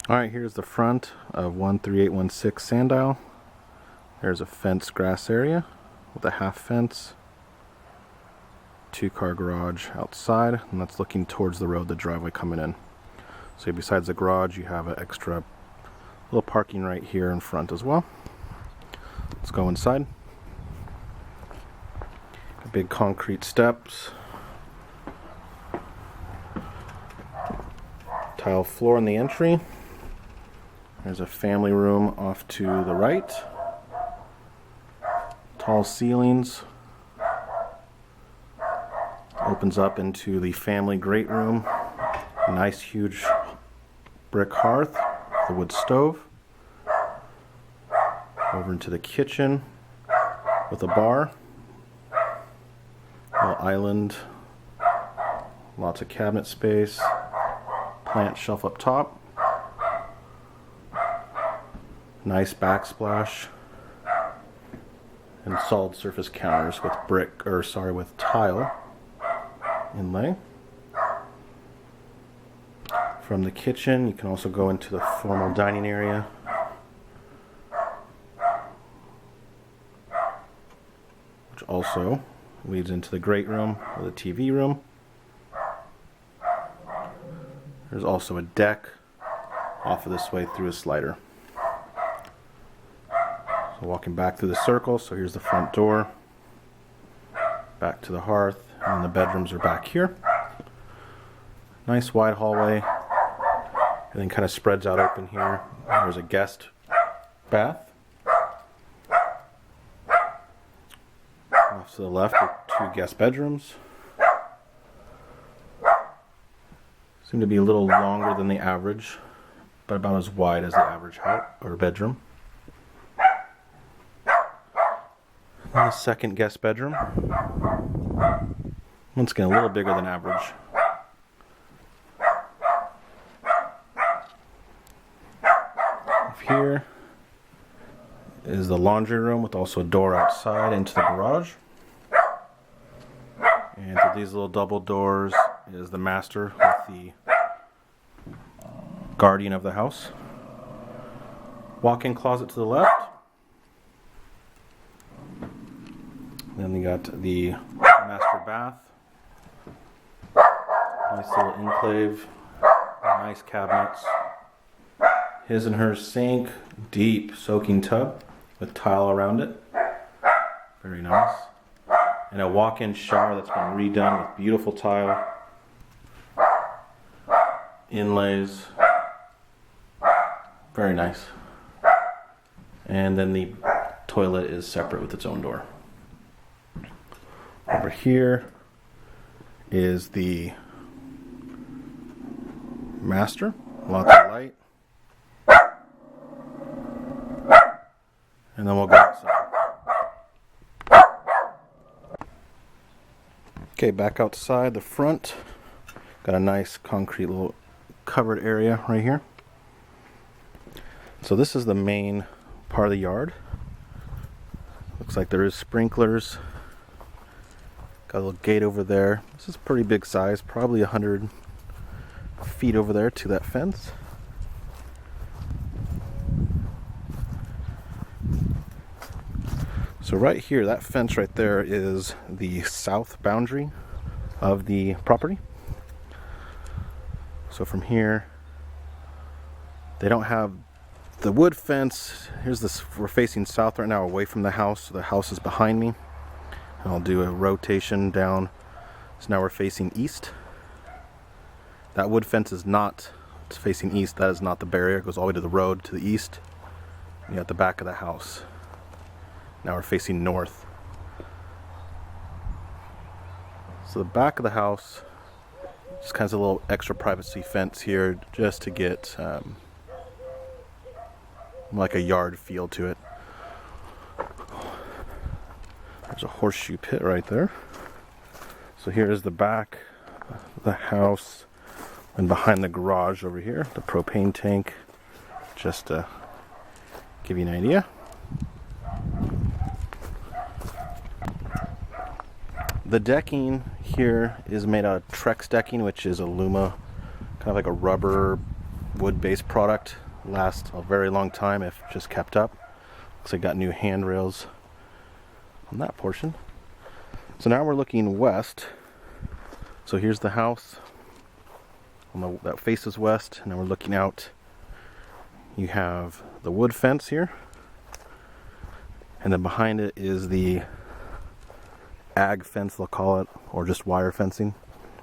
Alright, here's the front of 13816 Sandisle. There's a fenced grass area with a half fence, 2-car garage outside, and that's looking towards the road, the driveway coming in. So besides the garage, you have an extra little parking right here in front as well. Let's go inside. Big concrete steps, tile floor in the entry. There's a family room off to the right. Tall ceilings. Opens up into the family great room. Nice huge brick hearth, the wood stove. Over into the kitchen with a bar. Little island. Lots of cabinet space. Plant shelf up top. Nice backsplash. And solid surface counters with with tile inlay. From the kitchen, you can also go into the formal dining area. Which also leads into the great room or the TV room. There's also a deck off of this way through a slider. So walking back through the circle, so here's the front door. Back to the hearth, and the bedrooms are back here. Nice wide hallway. And then kind of spreads out open here. There's a guest bath. Off to the left are 2 guest bedrooms. Seem to be a little longer than the average, but about as wide as the average house or bedroom. And the second guest bedroom. Once again, a little bigger than average. Here is the laundry room with also a door outside into the garage. And through these little double doors is the master with the guardian of the house. Walk-in closet to the left. Then we got the master bath. Nice little enclave. Nice cabinets. His and her sink. Deep soaking tub with tile around it. Very nice. And a walk-in shower that's been redone with beautiful tile. Inlays. Very nice. And then the toilet is separate with its own door. Over here is the master. Lots of light. And then we'll go outside. Okay, back outside the front. Got a nice concrete little covered area right here. So this is the main part of the yard. Looks like there is sprinklers. Got a little gate over there. This is pretty big size, probably 100 feet over there to that fence. So right here, that fence right there is the south boundary of the property. So from here, they don't have the wood fence. Here's this, we're facing south right now away from the house. So the house is behind me. And I'll do a rotation down. So now we're facing east. That wood fence is not, it's facing east. That is not the barrier. It goes all the way to the road to the east. And you got the back of the house. Now we're facing north. So the back of the house, just kind of a little extra privacy fence here just to get like a yard feel to it. There's a horseshoe pit right there. So here is the back of the house, and behind the garage over here, the propane tank, just to give you an idea. The decking here is made out of Trex decking, which is Aluma, kind of like a rubber wood-based product. Lasts a very long time if just kept up. Looks like got new handrails on that portion. So now we're looking west. So here's the house that faces west, and then we're looking out. You have the wood fence here, and then behind it is the ag fence, they'll call it, or just wire fencing.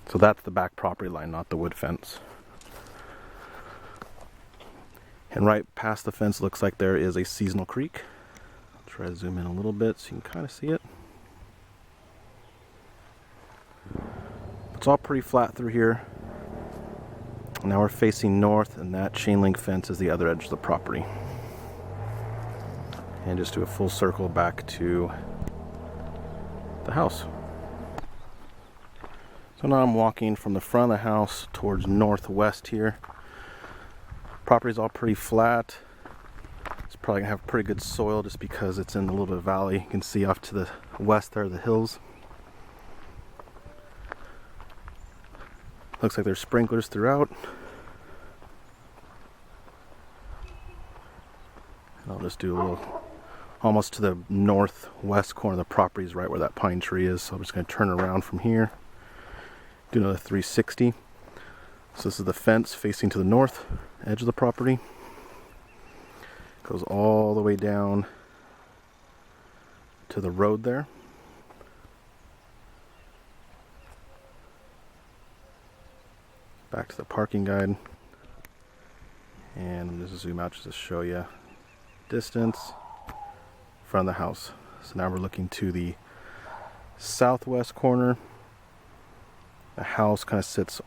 So that's the back property line, not the wood fence. And right past the fence looks like there is a seasonal creek. I'll try to zoom in a little bit so you can kind of see it. It's all pretty flat through here. Now we're facing north, and that chain link fence is the other edge of the property. And just do a full circle back to the house. So now I'm walking from the front of the house towards northwest here. Property's all pretty flat. It's probably gonna have pretty good soil just because it's in a little bit of valley. You can see off to the west there are the hills. Looks like there's sprinklers throughout. And I'll just do a little, almost to the northwest corner of the property is right where that pine tree is. So I'm just going to turn around from here. Do another 360. So this is the fence facing to the north edge of the property. Goes all the way down to the road there. Back to the parking guide, and I'm just zoom out just to show you distance from the house. So now we're looking to the southwest corner. The house kind of sits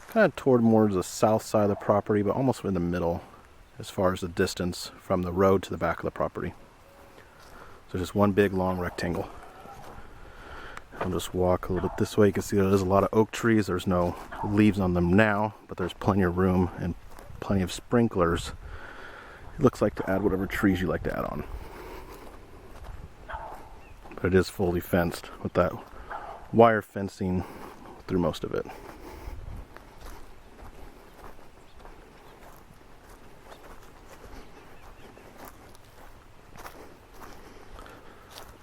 kind of toward more the south side of the property, but almost in the middle as far as the distance from the road to the back of the property. So just one big long rectangle. I'll just walk a little bit this way. You can see there's a lot of oak trees. There's no leaves on them now, but there's plenty of room and plenty of sprinklers. It looks like to add whatever trees you like to add on. But it is fully fenced with that wire fencing through most of it.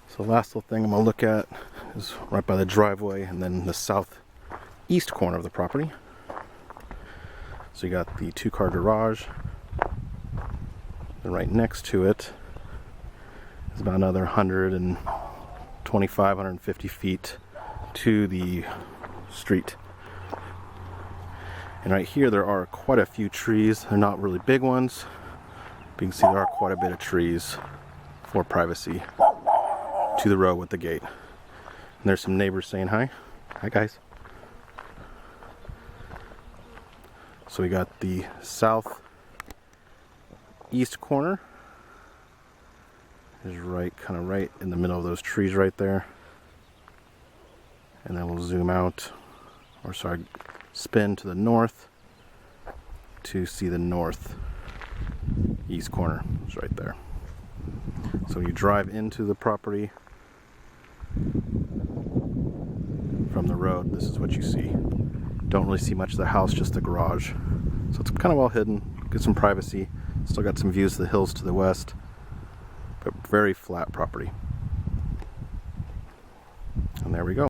So the last little thing I'm going to look at is right by the driveway and then the southeast corner of the property. So you got the 2-car garage, and right next to it is about another 125, 150 feet to the street. And right here there are quite a few trees. They're not really big ones, but you can see there are quite a bit of trees for privacy to the road with the gate. And there's some neighbors saying hi. Hi guys. So we got the southeast corner is kind of right in the middle of those trees right there. And then we'll zoom out, or sorry, spin to the north to see the northeast corner. It's right there. So when you drive into the property from the road, this is what you see. Don't really see much of the house, just the garage. So it's kind of well hidden, get some privacy. Still got some views of the hills to the west, but very flat property. And there we go.